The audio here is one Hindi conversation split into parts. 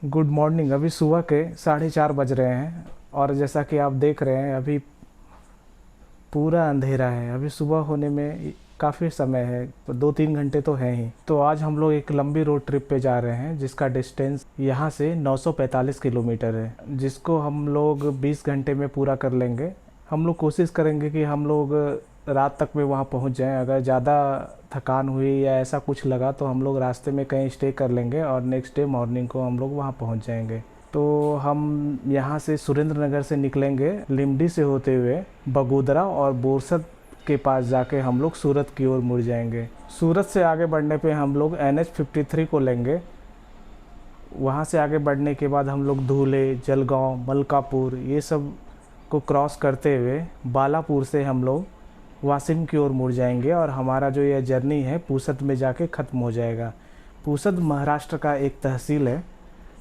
Good morning. अभी सुबह के 4:30 बज रहे हैं और जैसा कि आप देख रहे हैं अभी पूरा अंधेरा है। अभी सुबह होने में काफ़ी समय है, 2-3 घंटे तो हैं ही। तो आज हम लोग एक लंबी रोड ट्रिप पे जा रहे हैं जिसका डिस्टेंस यहाँ से 945 किलोमीटर है, जिसको हम लोग 20 घंटे में पूरा कर लेंगे। हम लोग कोशिश करेंगे कि हम लोग रात तक में वहाँ पहुँच जाएं। अगर ज़्यादा थकान हुई या ऐसा कुछ लगा तो हम लोग रास्ते में कहीं स्टे कर लेंगे और नेक्स्ट डे मॉर्निंग को हम लोग वहाँ पहुँच जाएंगे। तो हम यहाँ से सुरेंद्र नगर से निकलेंगे, लिमडी से होते हुए बगोदरा और बोरसद के पास जाके हम लोग सूरत की ओर मुड़ जाएंगे। सूरत से आगे बढ़ने पे हम लोग NH-53 को लेंगे। वहाँ से आगे बढ़ने के बाद हम लोग धूले, जलगांव, मलकापुर ये सब को क्रॉस करते हुए बालापुर से हम लोग वासिम की ओर मुड़ जाएंगे और हमारा जो यह जर्नी है पूसद में जाके ख़त्म हो जाएगा। पूसद महाराष्ट्र का एक तहसील है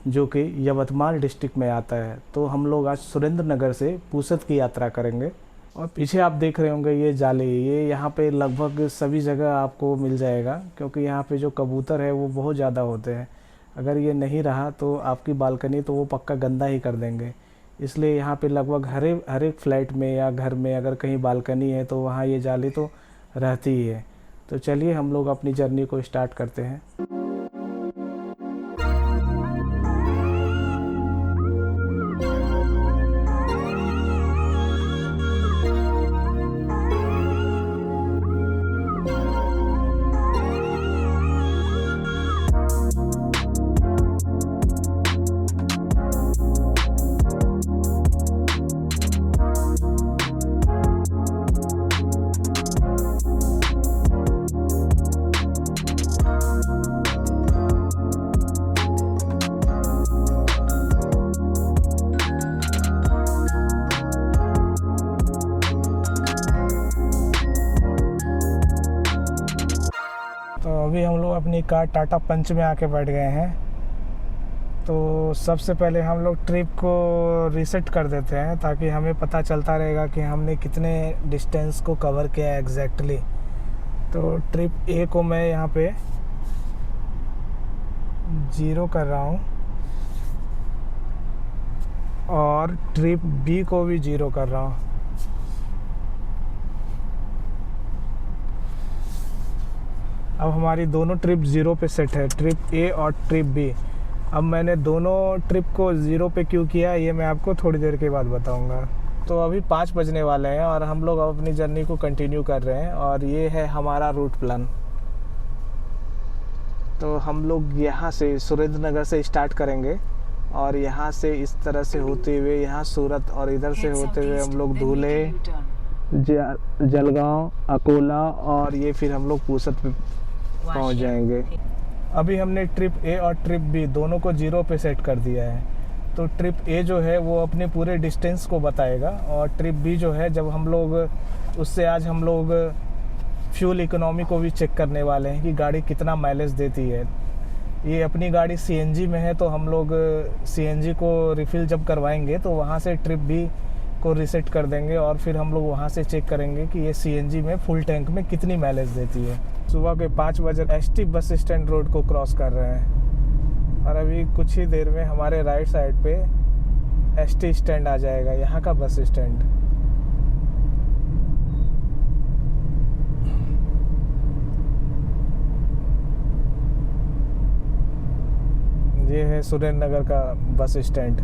जो कि यवतमाल डिस्ट्रिक्ट में आता है। तो हम लोग आज सुरेंद्र नगर से पूसद की यात्रा करेंगे। और पीछे आप देख रहे होंगे ये जाली, ये यहाँ पे लगभग सभी जगह आपको मिल जाएगा, क्योंकि यहाँ पे जो कबूतर है वो बहुत ज़्यादा होते हैं। अगर ये नहीं रहा तो आपकी बालकनी तो वो पक्का गंदा ही कर देंगे। इसलिए यहाँ पे लगभग हर एक फ्लैट में या घर में अगर कहीं बालकनी है तो वहाँ ये जाली तो रहती ही है। तो चलिए हम लोग अपनी जर्नी को स्टार्ट करते हैं। तो अभी हम लोग अपनी कार टाटा पंच में आके बैठ गए हैं। तो सबसे पहले हम लोग ट्रिप को रीसेट कर देते हैं ताकि हमें पता चलता रहेगा कि हमने कितने डिस्टेंस को कवर किया है एग्जैक्टली। तो ट्रिप ए को मैं यहाँ पे 0 कर रहा हूँ और ट्रिप बी को भी 0 कर रहा हूँ। अब हमारी दोनों ट्रिप 0 पे सेट है, ट्रिप ए और ट्रिप बी। अब मैंने दोनों ट्रिप को 0 पे क्यों किया ये मैं आपको थोड़ी देर के बाद बताऊंगा। तो अभी 5 बजने वाले हैं और हम लोग अपनी जर्नी को कंटिन्यू कर रहे हैं और ये है हमारा रूट प्लान। तो हम लोग यहाँ से सुरेंद्र नगर से स्टार्ट करेंगे और यहाँ से इस तरह से होते हुए यहाँ सूरत और इधर से होते हुए हम लोग धूले, जलगांव, अकोला और ये फिर हम लोग पूसद पे पहुँच जाएंगे। अभी हमने ट्रिप ए और ट्रिप बी दोनों को 0 पे सेट कर दिया है। तो ट्रिप ए जो है वो अपने पूरे डिस्टेंस को बताएगा और ट्रिप बी जो है जब हम लोग उससे आज हम लोग फ्यूल इकोनॉमी को भी चेक करने वाले हैं कि गाड़ी कितना माइलेज देती है। ये अपनी गाड़ी CNG में है तो हम लोग CNG को रिफ़िल जब करवाएंगे तो वहाँ से ट्रिप बी को रीसेट कर देंगे और फिर हम लोग वहाँ से चेक करेंगे कि ये CNG में फुल टैंक में कितनी माइलेज देती है। सुबह के 5 बजे ST बस स्टैंड रोड को क्रॉस कर रहे हैं और अभी कुछ ही देर में हमारे राइट साइड पे ST स्टैंड आ जाएगा, यहाँ का बस स्टैंड। ये है सुरेंद्र नगर का बस स्टैंड।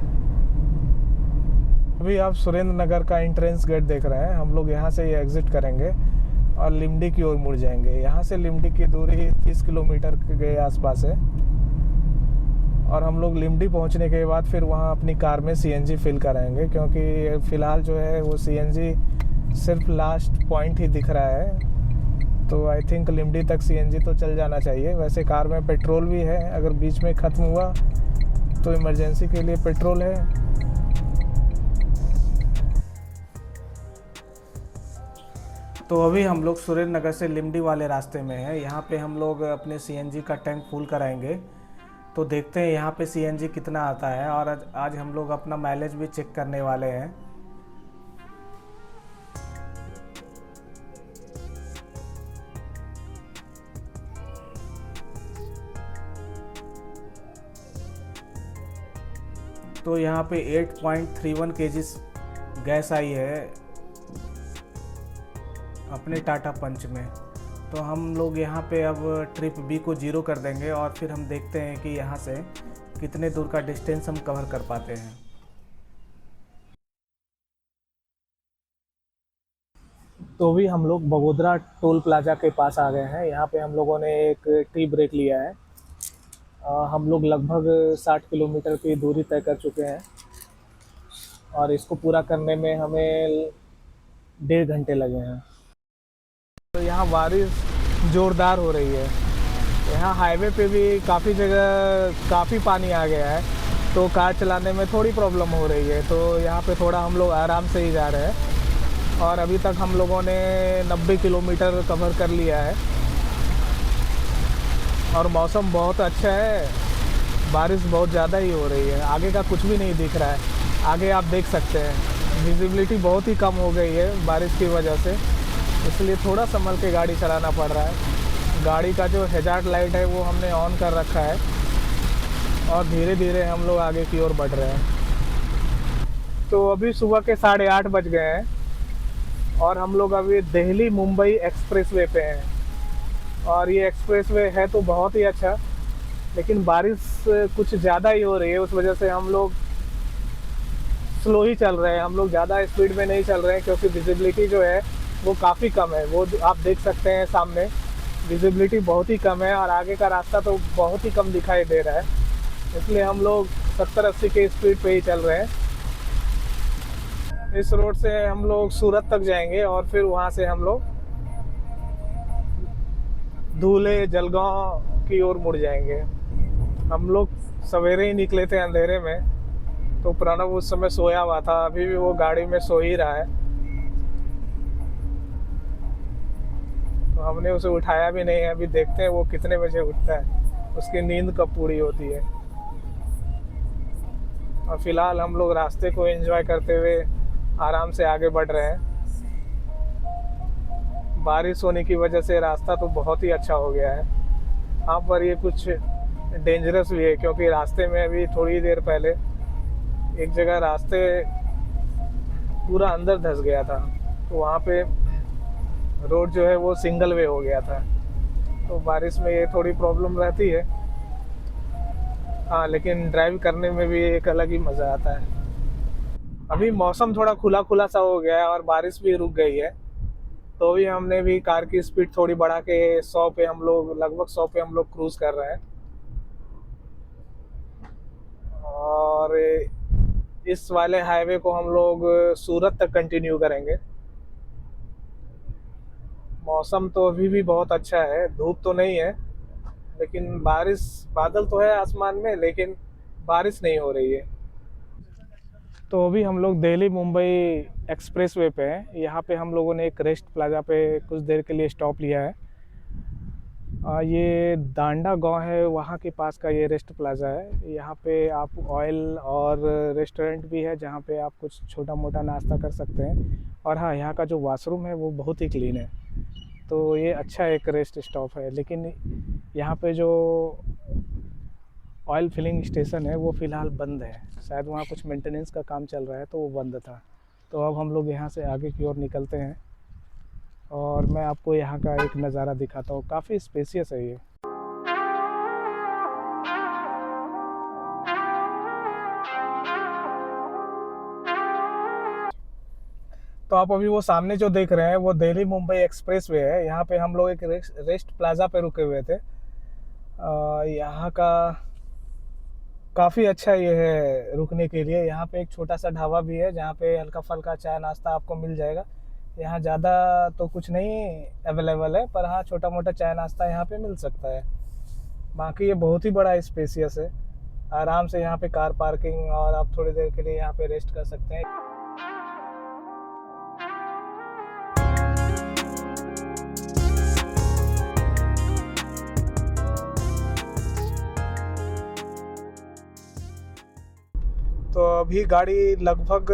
अभी आप सुरेंद्र नगर का एंट्रेंस गेट देख रहे हैं। हम लोग यहाँ से ये एग्ज़िट करेंगे और लिमडी की ओर मुड़ जाएंगे। यहाँ से लिमडी की दूरी 30 किलोमीटर के आसपास है और हम लोग लिमडी पहुँचने के बाद फिर वहाँ अपनी कार में CNG फिल कराएंगे, क्योंकि फ़िलहाल जो है वो CNG सिर्फ लास्ट पॉइंट ही दिख रहा है। तो आई थिंक लिमडी तक CNG तो चल जाना चाहिए। वैसे कार में पेट्रोल भी है, अगर बीच में ख़त्म हुआ तो इमरजेंसी के लिए पेट्रोल है। तो अभी हम लोग सुरेंद्र नगर से लिमडी वाले रास्ते में हैं। यहाँ पे हम लोग अपने CNG का टैंक फुल कराएंगे। तो देखते हैं यहाँ पे CNG कितना आता है और आज हम लोग अपना माइलेज भी चेक करने वाले हैं। तो यहाँ पे 8.31 केजीस गैस आई है अपने टाटा पंच में। तो हम लोग यहाँ पे अब ट्रिप बी को 0 कर देंगे और फिर हम देखते हैं कि यहाँ से कितने दूर का डिस्टेंस हम कवर कर पाते हैं। तो भी हम लोग बगोदरा टोल प्लाजा के पास आ गए हैं। यहाँ पे हम लोगों ने एक टी ब्रेक लिया है। हम लोग लगभग 60 किलोमीटर की दूरी तय कर चुके हैं और इसको पूरा करने में हमें 1.5 घंटे लगे हैं। तो यहाँ बारिश ज़ोरदार हो रही है। यहाँ हाईवे पे भी काफ़ी जगह काफ़ी पानी आ गया है, तो कार चलाने में थोड़ी प्रॉब्लम हो रही है। तो यहाँ पे थोड़ा हम लोग आराम से ही जा रहे हैं और अभी तक हम लोगों ने 90 किलोमीटर कवर कर लिया है और मौसम बहुत अच्छा है। बारिश बहुत ज़्यादा ही हो रही है, आगे का कुछ भी नहीं दिख रहा है। आगे आप देख सकते हैं विजिबिलिटी बहुत ही कम हो गई है बारिश की वजह से, इसलिए थोड़ा संभल के गाड़ी चलाना पड़ रहा है। गाड़ी का जो हैजार्ड लाइट है वो हमने ऑन कर रखा है और धीरे धीरे हम लोग आगे की ओर बढ़ रहे हैं। तो अभी सुबह के 8:30 बज गए हैं और हम लोग अभी दिल्ली मुंबई एक्सप्रेसवे पे हैं। और ये एक्सप्रेसवे है तो बहुत ही अच्छा, लेकिन बारिश कुछ ज़्यादा ही हो रही है, उस वजह से हम लोग स्लो ही चल रहे हैं। हम लोग ज़्यादा स्पीड में नहीं चल रहे हैं क्योंकि विजिबिलिटी जो है वो काफ़ी कम है। वो आप देख सकते हैं सामने विजिबिलिटी बहुत ही कम है और आगे का रास्ता तो बहुत ही कम दिखाई दे रहा है, इसलिए हम लोग 70-80 के स्पीड पे ही चल रहे हैं। इस रोड से हम लोग सूरत तक जाएंगे और फिर वहाँ से हम लोग धूले जलगांव की ओर मुड़ जाएंगे। हम लोग सवेरे ही निकले थे अंधेरे में, तो प्रणव उस समय सोया हुआ था, अभी भी वो गाड़ी में सो ही रहा है। तो हमने उसे उठाया भी नहीं है, अभी देखते हैं वो कितने बजे उठता है, उसकी नींद कब पूरी होती है। और फिलहाल हम लोग रास्ते को एंजॉय करते हुए आराम से आगे बढ़ रहे हैं। बारिश होने की वजह से रास्ता तो बहुत ही अच्छा हो गया है। हाँ, पर ये कुछ डेंजरस भी है क्योंकि रास्ते में अभी थोड़ी देर पहले एक जगह रास्ते पूरा अंदर धंस गया था, तो वहाँ पे रोड जो है वो सिंगल वे हो गया था। तो बारिश में ये थोड़ी प्रॉब्लम रहती है। हाँ, लेकिन ड्राइव करने में भी एक अलग ही मज़ा आता है। अभी मौसम थोड़ा खुला खुला सा हो गया है और बारिश भी रुक गई है, तो भी हमने भी कार की स्पीड थोड़ी बढ़ा के 100 पे हम लोग लगभग 100 पे हम लोग क्रूज़ कर रहे हैं। और इस वाले हाईवे को हम लोग सूरत तक कंटिन्यू करेंगे। मौसम तो अभी भी बहुत अच्छा है, धूप तो नहीं है, लेकिन बादल तो है आसमान में, लेकिन बारिश नहीं हो रही है। तो अभी हम लोग दिल्ली मुंबई एक्सप्रेसवे पे हैं। यहाँ पे हम लोगों ने एक रेस्ट प्लाजा पे कुछ देर के लिए स्टॉप लिया है। ये दांडा गांव है, वहाँ के पास का ये रेस्ट प्लाजा है। यहाँ पे आप ऑयल और रेस्टोरेंट भी है जहाँ पे आप कुछ छोटा मोटा नाश्ता कर सकते हैं। और हाँ, यहाँ का जो वाशरूम है वो बहुत ही क्लीन है, तो ये अच्छा एक रेस्ट स्टॉप है। लेकिन यहाँ पे जो ऑयल फिलिंग स्टेशन है वो फ़िलहाल बंद है, शायद वहाँ कुछ मेंटेनेंस का काम चल रहा है तो वो बंद था। तो अब हम लोग यहाँ से आगे की ओर निकलते हैं और मैं आपको यहाँ का एक नज़ारा दिखाता हूँ। काफ़ी स्पेसियस है ये। तो आप अभी वो सामने जो देख रहे हैं वो दिल्ली मुंबई एक्सप्रेसवे है। यहाँ पे हम लोग एक रेस्ट प्लाजा पे रुके हुए थे। यहाँ का काफ़ी अच्छा ये है रुकने के लिए। यहाँ पे एक छोटा सा ढाबा भी है जहाँ पे हल्का फुल्का चाय नाश्ता आपको मिल जाएगा। यहाँ ज़्यादा तो कुछ नहीं अवेलेबल है, पर हाँ छोटा मोटा चाय नाश्ता यहाँ पे मिल सकता है। बाकी ये बहुत ही बड़ा स्पेसियस है, आराम से यहाँ पे कार पार्किंग और आप थोड़ी देर के लिए यहाँ पे रेस्ट कर सकते हैं। तो अभी गाड़ी लगभग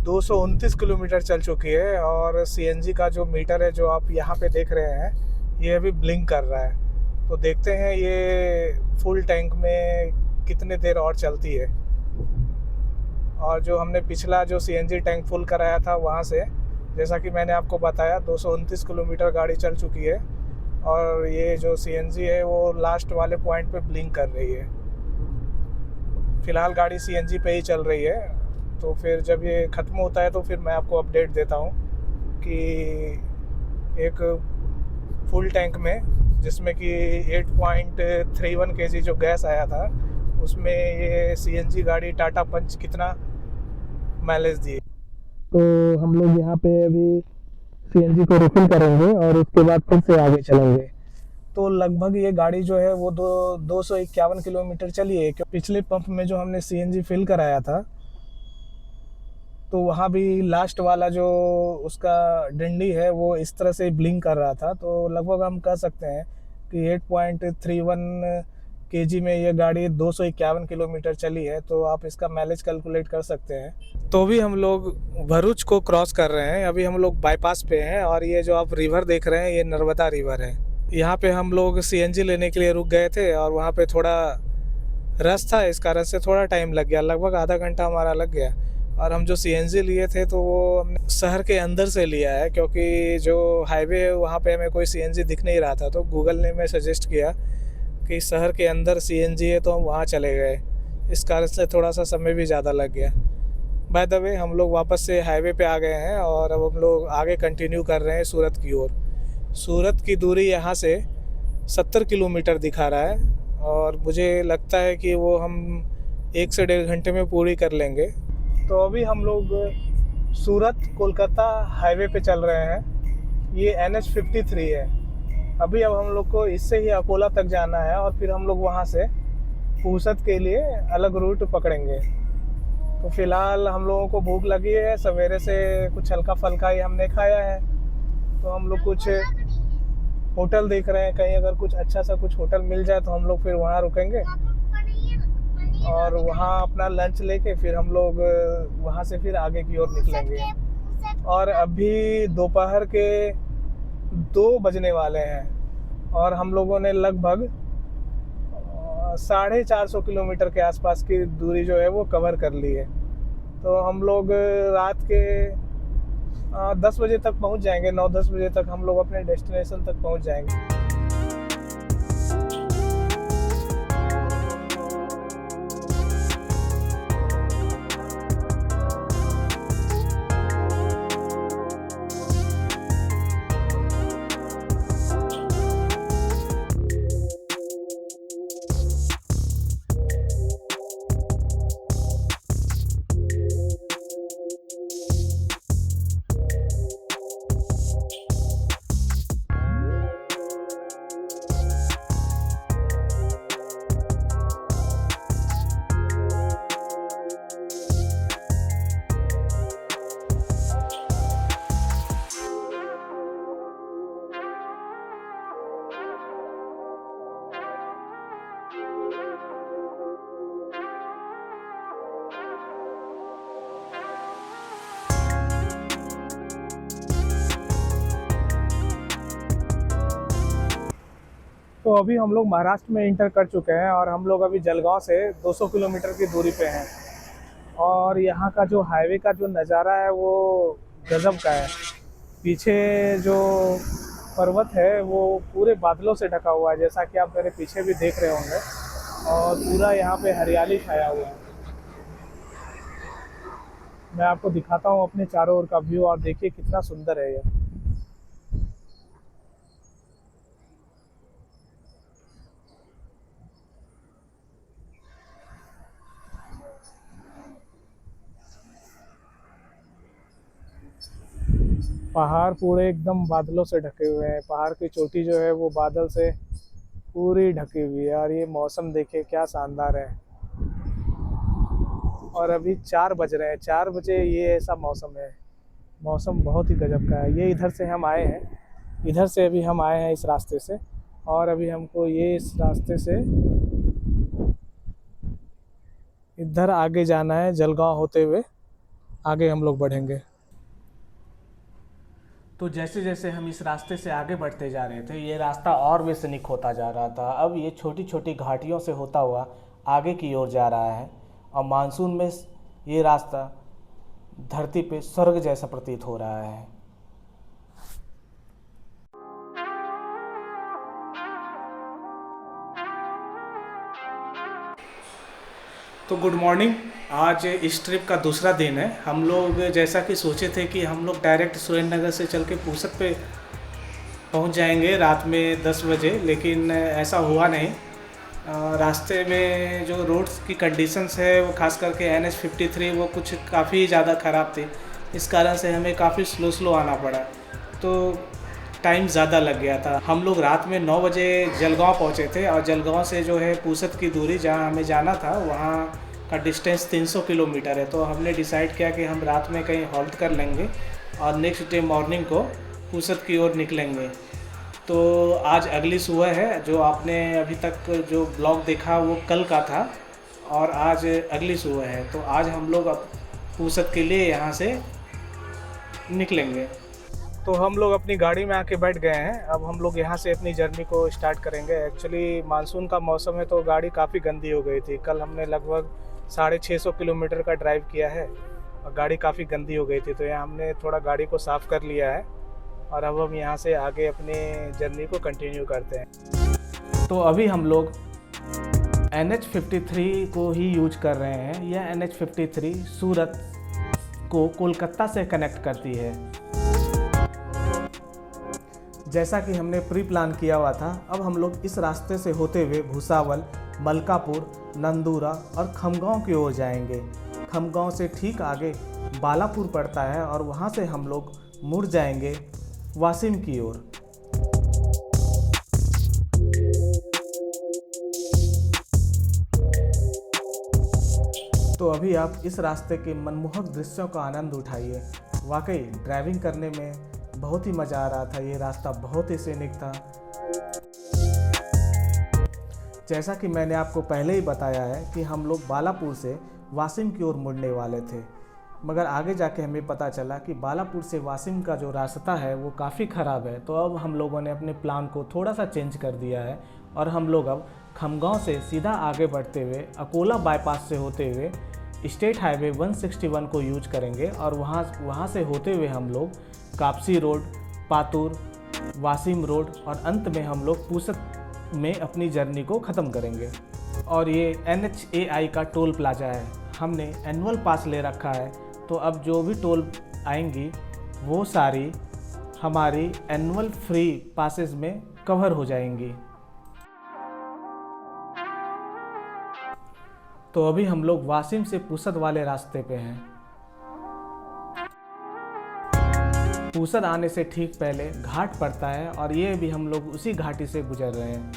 229 किलोमीटर चल चुकी है और सीएनजी का जो मीटर है जो आप यहाँ पे देख रहे हैं ये अभी ब्लिंक कर रहा है। तो देखते हैं ये फुल टैंक में कितने देर और चलती है। और जो हमने पिछला जो सीएनजी टैंक फुल कराया था वहाँ से, जैसा कि मैंने आपको बताया, 229 किलोमीटर गाड़ी चल चुकी है। और ये जो सीएनजी है वो लास्ट वाले पॉइंट पे ब्लिंक कर रही है। फ़िलहाल गाड़ी सीएनजी पे ही चल रही है। तो फिर जब ये ख़त्म होता है तो फिर मैं आपको अपडेट देता हूँ कि एक फुल टैंक में, जिसमें कि 8.31 केजी जो गैस आया था, उसमें ये सीएनजी गाड़ी टाटा पंच कितना माइलेज दी। तो हम लोग यहाँ पे अभी सीएनजी को रिफिल करेंगे और उसके बाद फिर से आगे चलेंगे। तो लगभग ये गाड़ी जो है वो 251 किलोमीटर चली है। क्योंकि पिछले पंप में जो हमने सीएनजी फिल कराया था तो वहाँ भी लास्ट वाला जो उसका डंडी है वो इस तरह से ब्लिंक कर रहा था। तो लगभग हम कह सकते हैं कि 8.31 केजी में ये गाड़ी 251 किलोमीटर चली है। तो आप इसका माइलेज कैलकुलेट कर सकते हैं। तो भी हम लोग भरूच को क्रॉस कर रहे हैं। अभी हम लोग बाईपास पे हैं और ये जो आप रिवर देख रहे हैं ये नर्मदा रिवर है। यहाँ पे हम लोग सीएनजी लेने के लिए रुक गए थे और वहाँ पे थोड़ा रश था, इस कारण से थोड़ा टाइम लग गया, लगभग आधा घंटा हमारा लग गया। और हम जो सीएनजी लिए थे तो वो हमने शहर के अंदर से लिया है, क्योंकि जो हाईवे है वहाँ पे हमें कोई सीएनजी दिख नहीं रहा था। तो गूगल ने हमें सजेस्ट किया कि शहर के अंदर सीएनजी है, तो हम वहाँ चले गए। इस कारण से थोड़ा सा समय भी ज़्यादा लग गया। बाय द वे हम लोग वापस से हाईवे पे आ गए हैं और अब हम लोग आगे कंटिन्यू कर रहे हैं सूरत की ओर। सूरत की दूरी यहाँ से 70 किलोमीटर दिखा रहा है और मुझे लगता है कि वो हम 1 से 1.5 घंटे में पूरी कर लेंगे। तो अभी हम लोग सूरत कोलकाता हाईवे पे चल रहे हैं। ये NH53 है। अभी अब हम लोग को इससे ही अकोला तक जाना है और फिर हम लोग वहाँ से पूसद के लिए अलग रूट पकड़ेंगे। तो फ़िलहाल हम लोगों को भूख लगी है, सवेरे से कुछ हल्का फल्का ही हमने खाया है। तो हम लोग कुछ होटल देख रहे हैं, कहीं अगर कुछ अच्छा सा कुछ होटल मिल जाए तो हम लोग फिर वहाँ रुकेंगे और वहाँ अपना लंच लेके फिर हम लोग वहाँ से फिर आगे की ओर निकलेंगे। और अभी दोपहर के 2 बजने वाले हैं और हम लोगों ने लगभग 450 किलोमीटर के आसपास की दूरी जो है वो कवर कर ली है। तो हम लोग रात के 10 बजे तक पहुंच जाएंगे। 9-10 बजे तक हम लोग अपने डेस्टिनेशन तक पहुंच जाएंगे। तो अभी हम लोग महाराष्ट्र में इंटर कर चुके हैं और हम लोग अभी जलगांव से 200 किलोमीटर की दूरी पे हैं। और यहाँ का जो हाईवे का जो नज़ारा है वो गजब का है। पीछे जो पर्वत है वो पूरे बादलों से ढका हुआ है, जैसा कि आप मेरे पीछे भी देख रहे होंगे। और पूरा यहाँ पे हरियाली छाया हुआ है। मैं आपको दिखाता हूँ अपने चारों ओर का व्यू और देखिए कितना सुंदर है ये। पहाड़ पूरे एकदम बादलों से ढके हुए हैं। पहाड़ की चोटी जो है वो बादल से पूरी ढकी हुई है। और ये मौसम देखिए क्या शानदार है। और अभी 4 बज रहे हैं, 4 बजे ये ऐसा मौसम है। मौसम बहुत ही गजब का है। ये इधर से हम आए हैं, इधर से अभी हम आए हैं इस रास्ते से। और अभी हमको ये इस रास्ते से इधर आगे जाना है, जलगांव होते हुए आगे हम लोग बढ़ेंगे। तो जैसे जैसे हम इस रास्ते से आगे बढ़ते जा रहे थे, ये रास्ता और भी सनीक होता जा रहा था। अब ये छोटी छोटी घाटियों से होता हुआ आगे की ओर जा रहा है और मानसून में ये रास्ता धरती पे स्वर्ग जैसा प्रतीत हो रहा है। तो गुड मॉर्निंग। आज इस ट्रिप का दूसरा दिन है। हम लोग जैसा कि सोचे थे कि हम लोग डायरेक्ट सुरेंद्र नगर से चल के पूसद पे पहुंच जाएंगे रात में 10 बजे, लेकिन ऐसा हुआ नहीं। रास्ते में जो रोड्स की कंडीशंस है वो खास करके NH53 वो कुछ काफ़ी ज़्यादा ख़राब थी। इस कारण से हमें काफ़ी स्लो आना पड़ा, तो टाइम ज़्यादा लग गया था। हम लोग रात में 9 बजे जलगांव पहुँचे थे और जलगांव से जो है पूसद की दूरी जहाँ हमें जाना था वहाँ का डिस्टेंस 300 किलोमीटर है। तो हमने डिसाइड किया कि हम रात में कहीं हॉल्ट कर लेंगे और नेक्स्ट डे मॉर्निंग को पूसद की ओर निकलेंगे। तो आज अगली सुबह है। जो आपने अभी तक जो ब्लॉग देखा वो कल का था और आज अगली सुबह है। तो आज हम लोग अब पूसद के लिए यहाँ से निकलेंगे। तो हम लोग अपनी गाड़ी में आके बैठ गए हैं। अब हम लोग यहाँ से अपनी जर्नी को स्टार्ट करेंगे। एक्चुअली मानसून का मौसम है तो गाड़ी काफ़ी गंदी हो गई थी। कल हमने लगभग 650 किलोमीटर का ड्राइव किया है और गाड़ी काफ़ी गंदी हो गई थी, तो यहाँ हमने थोड़ा गाड़ी को साफ़ कर लिया है और अब हम यहाँ से आगे अपनी जर्नी को कंटिन्यू करते हैं। तो अभी हम लोग NH53 को ही यूज कर रहे हैं। यह NH53 सूरत को कोलकाता से कनेक्ट करती है। जैसा कि हमने प्री प्लान किया हुआ था, अब हम लोग इस रास्ते से होते हुए भुसावल, मलकापुर, नंदूरा और खमगांव की ओर जाएंगे। खमगांव से ठीक आगे बालापुर पड़ता है और वहां से हम लोग मुड़ जाएंगे वासिम की ओर। तो अभी आप इस रास्ते के मनमोहक दृश्यों का आनंद उठाइए। वाकई ड्राइविंग करने में बहुत ही मज़ा आ रहा था। ये रास्ता बहुत ही सीनिक था। जैसा कि मैंने आपको पहले ही बताया है कि हम लोग बालापुर से वासिम की ओर मुड़ने वाले थे, मगर आगे जाके हमें पता चला कि बालापुर से वासिम का जो रास्ता है वो काफ़ी ख़राब है। तो अब हम लोगों ने अपने प्लान को थोड़ा सा चेंज कर दिया है और हम लोग अब खमगांव से सीधा आगे बढ़ते हुए अकोला बाईपास से होते हुए स्टेट हाईवे 161 को यूज करेंगे और वहाँ से होते हुए हम लोग कापसी रोड, पातुर, वासिम रोड और अंत में हम लोग पूसद में अपनी जर्नी को ख़त्म करेंगे। और ये NHAI का टोल प्लाजा है। हमने एनुअल पास ले रखा है, तो अब जो भी टोल आएंगी वो सारी हमारी एनुअल फ्री पासेस में कवर हो जाएंगी। तो अभी हम लोग वासिम से पूसद वाले रास्ते पे हैं। पूसद आने से ठीक पहले घाट पड़ता है और ये भी हम लोग उसी घाटी से गुजर रहे हैं।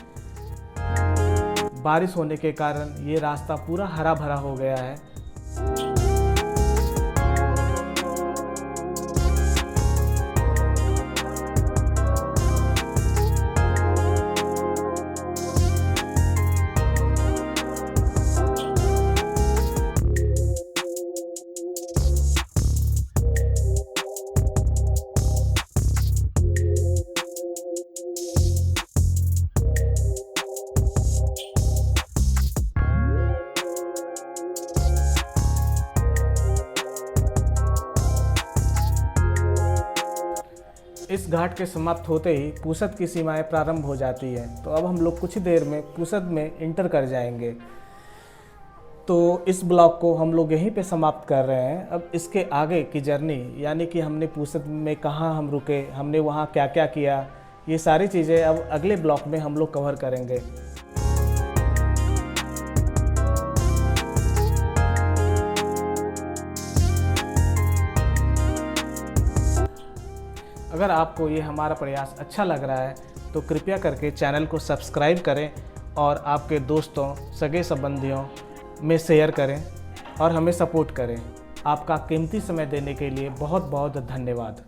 बारिश होने के कारण ये रास्ता पूरा हरा भरा हो गया है। इस घाट के समाप्त होते ही पूसद की सीमाएं प्रारंभ हो जाती हैं। तो अब हम लोग कुछ देर में पूसद में इंटर कर जाएंगे। तो इस ब्लॉग को हम लोग यहीं पे समाप्त कर रहे हैं। अब इसके आगे की जर्नी, यानी कि हमने पूसद में कहाँ हम रुके, हमने वहाँ क्या क्या किया, ये सारी चीज़ें अब अगले ब्लॉग में हम लोग कवर करेंगे। अगर आपको ये हमारा प्रयास अच्छा लग रहा है तो कृपया करके चैनल को सब्सक्राइब करें और आपके दोस्तों, सगे संबंधियों में शेयर करें और हमें सपोर्ट करें। आपका कीमती समय देने के लिए बहुत बहुत धन्यवाद।